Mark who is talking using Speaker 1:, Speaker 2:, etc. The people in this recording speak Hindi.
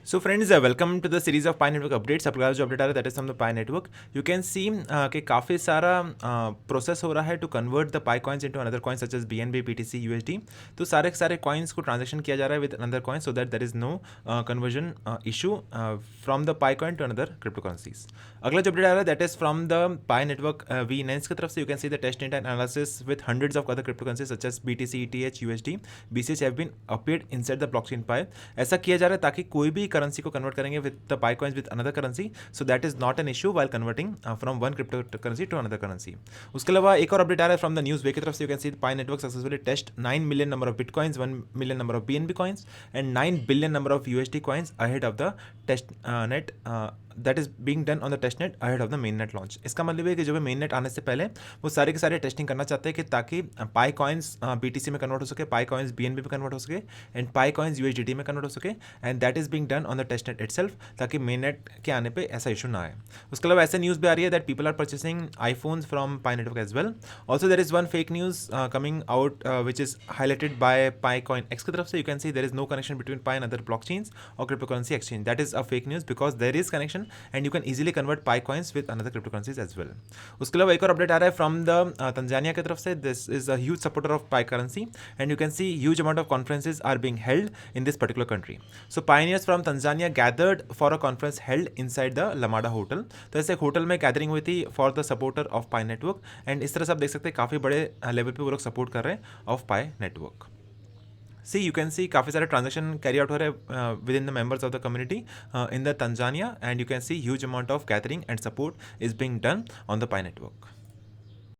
Speaker 1: So friends, welcome to the series of Pi Network updates. आपका जो अपडेट आ रहा है that is from the Pi network. You can see कि काफ़ी सारा प्रोसेस हो रहा है to convert the Pi coins into another coins such as BNB, BTC, USD. तो सारे के सारे कॉइन्स को ट्रांजेक्शन किया जा रहा है with another coin so that there is no conversion issue from the Pi coin to another crypto currencies. अगला जो अपडेट आ रहा है that is from the Pi network V9 की तरफ से. You can see the test data and analysis with hundreds of other crypto currencies such as BTC, ETH, USD, BCH have been appeared inside the blockchain Pi. ऐसा किया जा रहा है ताकि कोई भी करेंसी को कन्वर्ट करेंगे with the Pi coins with another currency, so that is not an issue while converting from one crypto currency to another currency. उसके अलावा एक और अपडेट आ रहा है फ्रॉम द न्यूज़ वे की तरफ से. You can see Pi network successfully test 9 million number of बिटकॉइंस, 1 million number of BNB coins and 9 billion number of USD coins ahead of the test net that is being done on the test net ahead of the main net launch. इसका मतलब है कि जो भी मेन नेट आने से पहले वो सारे के सारे टेस्टिंग करना चाहते हैं कि ताकि पाई कॉइन्स BTC में कन्वर्ट हो सके, पाई कॉइन्स BNB में कन्वर्ट हो सके एंड पाई कॉइन्स USDT में कन्वर्ट हो सके, and that is being done on the test net itself ताकि मेन नेट के आने पे ऐसा इशू ना आए. उसके अलावा ऐसे न्यूज़ भी आ रही है that people are purchasing iPhones from Pi network as well. Also there is one fake news coming out which is highlighted by Pi coin X की तरफ से. You can see there is no connection between Pi and other block chains और crypto currency exchange. That is a fake news because there is connection and you can easily convert pi coins with another cryptocurrencies as well. उसके अलावा एक और अपडेट आ रहा है फ्रॉम द तंजानिया की तरफ से. This is a huge supporter of Pi currency and you can see huge amount of conferences are being held in this particular country. So pioneers from Tanzania gathered for a conference held inside the Lamada hotel. तो ऐसे एक होटल में गैदरिंग हुई थी for the supporter of Pi network and इस तरह से आप देख सकते हैं काफ़ी बड़े लेवल पे वो लोग सपोर्ट कर रहे हैं of Pi network. See you can see काफ़ी सारे ट्रांजेक्शन कैरी आउट हो रहे हैं within the members of the community in the Tanzania and you can see huge amount of gathering and support is being done on the Pi network.